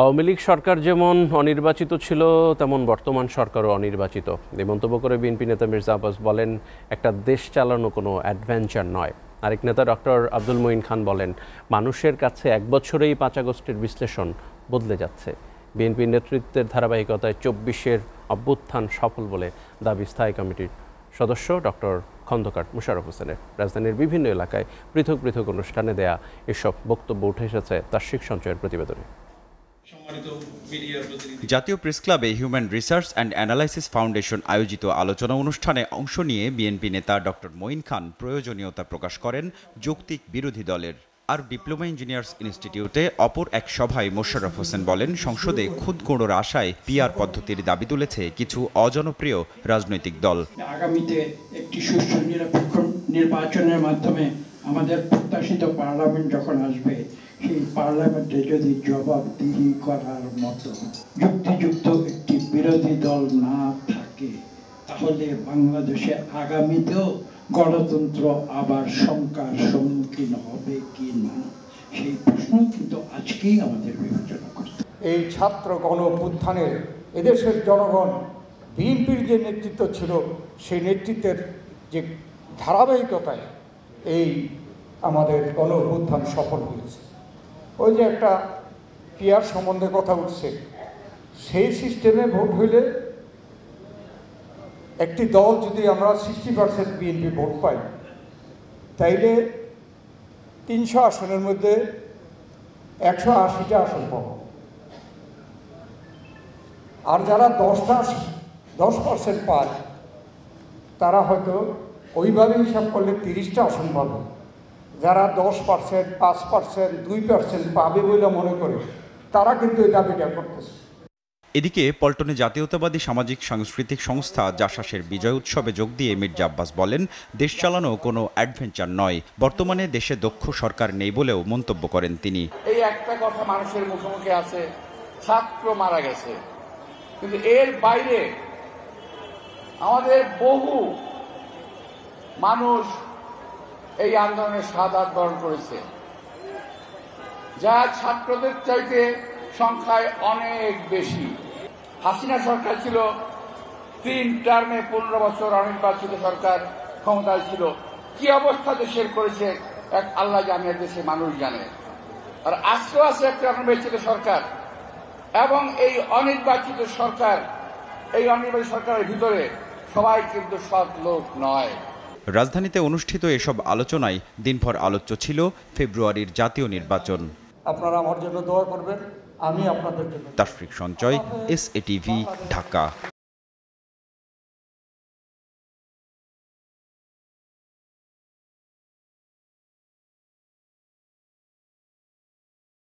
আওয়ামী লীগ সরকার যেমন অনির্বাচিত ছিল তেমন বর্তমান সরকারও অনির্বাচিত। এই মন্তব্য করে বিএনপি নেতা মির্জা আব্বাস বলেন, একটা দেশ চালানো কোনো অ্যাডভেঞ্চার নয়। আরেক নেতা ডক্টর আব্দুল মঈন খান বলেন, মানুষের কাছে এক বছরেই 5 আগস্টের বিশ্লেষণ বদলে যাচ্ছে। বিএনপির নেতৃত্বের ধারাবাহিকতায় 24-এর অভ্যুত্থান সফল বলে দাবি স্থায়ী কমিটির সদস্য ডক্টর খন্দকার মোশাররফ হোসেনের। রাজধানীর বিভিন্ন এলাকায় পৃথক পৃথক অনুষ্ঠানে দেয়া এসব বক্তব্য উঠে এসেছে তার্কিক সঞ্চয়ের প্রতিবেদনে। জাতীয় প্রেসক্লাবে human research and analysis foundation আয়োজিত আলোচনা অনুষ্ঠানে অংশ নিয়ে বিএনপি নেতা ডক্টর মঈন খান প্রয়োজনীয়তা প্রকাশ করেন যৌক্তিক বিরোধী দলের। আর ডিপ্লোমা ইঞ্জিনিয়ার্স ইনস্টিটিউটে অপর এক সভায় মোশাররফ হোসেন বলেন, সংসদে খুদ গড়োর আশায় পিআর পদ্ধতির দাবি তুলেছে কিছু অজনপ্রিয় রাজনৈতিক দল। আগামীতে একটি সুষ্ঠু নিরপেক্ষ নির্বাচনের মাধ্যমে আমাদের প্রত্যাশিত পার্লামেন্ট যখন আসবে, সেই পার্লামেন্টে যদি জবাবদিহি করার মতো যুক্তিযুক্ত একটি বিরোধী দল না থাকে, তাহলে বাংলাদেশে আগামীতেও গণতন্ত্র আবার শঙ্কার সম্মুখীন হবে কি না, সেই প্রশ্ন কিন্তু আজকেই আমাদের বিবেচনা করতে। এই ছাত্র গণ অভ্যুত্থানের এদেশের জনগণ বিএনপির যে নেতৃত্ব ছিল, সেই নেতৃত্বের যে ধারাবাহিকতায় এই আমাদের গণ অভ্যুত্থান সফল হয়েছে। ওই যে একটা পিআর সম্বন্ধে কথা উঠছে, সেই সিস্টেমে ভোট হইলে একটি দল যদি আমরা 60% বিএনপি ভোট পাই, তাইলে 300 আসনের মধ্যে 180টা আসন পাব। আর যারা 10% পায়, তারা হয়তো ওইভাবে হিসাব করলে 30টা আসন পাবে। যারা 10%, 5%, 2% পাবে বলে মনে করে, তারা কিন্তু এই দাবিটা করতেছে। এদিকে পল্টনে জাতীয়তাবাদী সামাজিক সাংস্কৃতিক সংস্থা জাসাসের বিজয় উৎসবে যোগ দিয়ে মির্জা আব্বাস বলেন, দেশ চালানো কোনো অ্যাডভেঞ্চার নয়। বর্তমানে দেশে দক্ষ সরকার নেই বলেও মন্তব্য করেন তিনি। এই একটা কথা মানুষের মুখে মুখে আছে, ছাত্র মারা গেছে, কিন্তু এর বাইরে আমাদের বহু মানুষ এই আন্দোলনের শাহাদাত বরণ করেছে, যা ছাত্রদের চাইতে সংখ্যায় অনেক বেশি। হাসিনা সরকার ছিল 3 টার্মে 15 বছর অনির্বাচিত সরকার ক্ষমতায় ছিল। কি অবস্থা দেশের করেছে এক আল্লাহ জানে, দেশে মানুষ জানে। আর আজকেও আছে একটা অনির্বাচিত সরকার, এবং এই অনির্বাচিত সরকারের ভিতরে সবাই কিন্তু সৎ লোক নয়। রাজধানীতে অনুষ্ঠিত এসব আলোচনায় দিনভর আলোচ্য ছিল ফেব্রুয়ারির জাতীয় নির্বাচন। আপনারা আমার জন্য দোয়া করবেন, আমি আপনাদের জন্য। তার্কিক সঞ্চয়, SATV, ঢাকা।